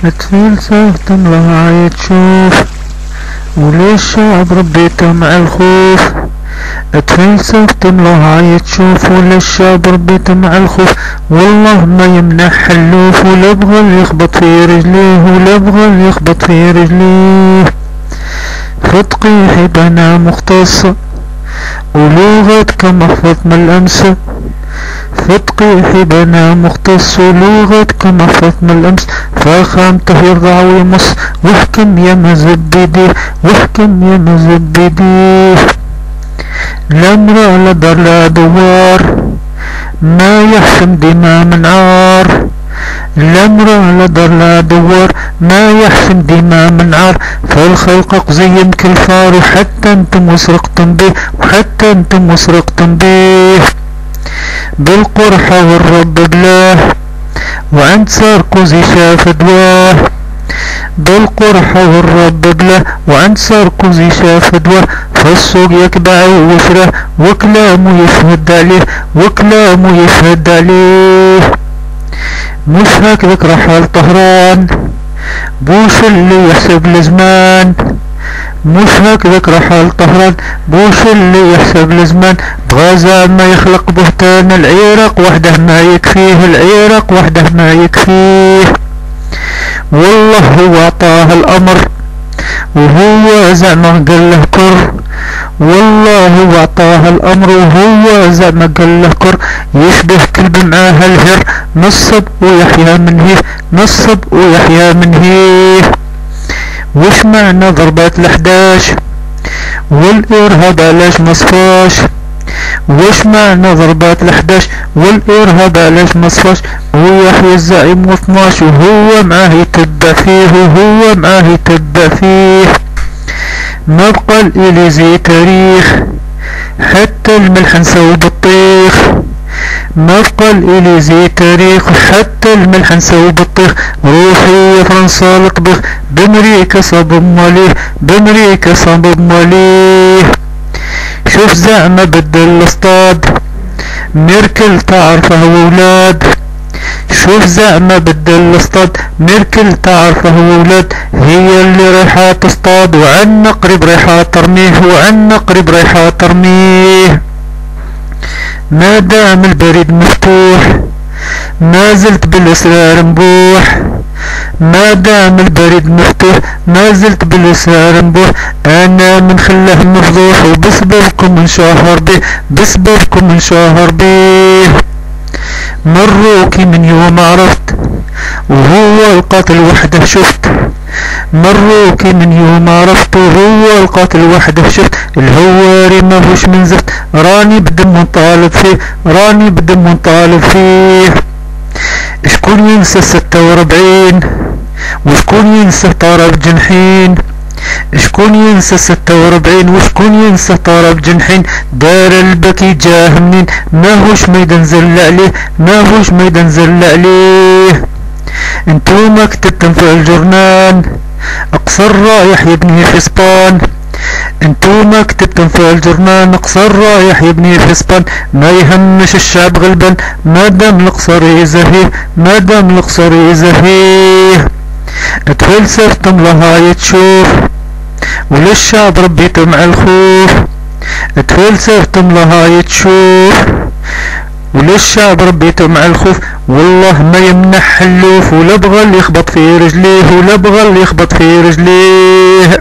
اتفلسفت الله تشوف وللشعب ربيته مع الخوف. اتفلسفت الله تشوف وللشعب ربيته مع الخوف. والله ما يمنح حلوف ولا بغى يخبط في رجليه ولا بغى يخبط في رجليه. فتقي حبنا مختصة ولغتك محفظ من الأمس. فتقي حبنا مختص ولغتك محفظ من الأمس. فخامته يرضع ويمص واحكم يا مزبدي واحكم يا مزبدي. الأمر لا دار لا دوار ما يحسم دماء من عار. الأمر لا دار لا دوار ما يحسم دماء من عار. فالخلق قزين كالفار وحتى انتم وسرقتم به وحتى انتم وسرقتم به. بالقرحة والرب بلاه وعند ساركوزي شاف دواه. بالقرحة والرب بلاه وعند ساركوزي شاف دواه. فالسوق يكبع ويشره وكلامه يشهد عليه وكلامه يشهد عليه. مش هكذاك رحال طهران بوش اللي يحسب الزمان. مش هكذاك رحال طهران بوش اللي يحسب الزمان. بغى ما يخلق بهتان العراق وحده ما يكفيه. العراق وحده ما يكفيه. والله هو عطاه الامر وهو زعما قال له كر. والله هو عطاه الامر وهو زعما قال له كر. يشبه كلب معاه الهر نصب ويحيى من هيه نصب ويحيى من هيه. وش معنى ضربات ال11 والارهاب علاش مصفاش؟ وش معنى ضربات ال11 والارهاب علاش مصفاش؟ ويحيى الزعيم و12 وهو معاه يتبع فيه وهو معاه يتبع فيه. ما بقى الإليزي تاريخ حتى الملح نساو بالطيخ. ما بقى الإليزي تاريخ حتى الملح نساو بالطيخ. روحي يا فرنسا الطبيخ بامريكا صاب ماليه بامريكا صاب ماليه. شوف زعما بدل الاصطاد ميركل تعرفه وولاد. شوف زعما بدل الاصطاد ميركل تعرفه وولاد. هي اللي رايحة تصطاد وعنا قريب رايحة ترميه وعنا قريب رايحة ترميه. ما دام البريد مفتوح ما زلت بالاسرار نبوح. ما دام البريد مفتوح ما زلت بالاسرار نبوح. انا من خله مفضوح وبسببكم انشهر به بسببكم انشهر به. مروكي من يوم عرفت وهو القاتل وحده شفت. مروكي من يوم عرفت وهو القاتل وحده شفت. الهواري ماهوش من زفت راني بدم طالب فيه راني بدم طالب فيه. شكون ينسى 46 وشكون ينسى طرف جنحين؟ شكون ينسى 46 وشكون ينسى طرف جنحين؟ دار البكي جاه منين ماهوش ميدان زل عليه ماهوش ميدان زل عليه. انتوما كتبتم في الجورنال اقصى الرايح يبني في اسبان. انتوما كتبتم في الجورنال اقصى الرايح يبني في اسبان. ما يهمش الشعب غلبان ما دام القصر يزهيه ما دام القصر يزهيه. اتفلسفتم لها تشوف وللشعب ربيته مع الخوف. اتفلسفتم لها تشوف وللشعب ربيته مع الخوف. والله ما يمنح حلوف ولا بغى اللي يخبط في رجليه ولا بغى اللي يخبط في رجليه.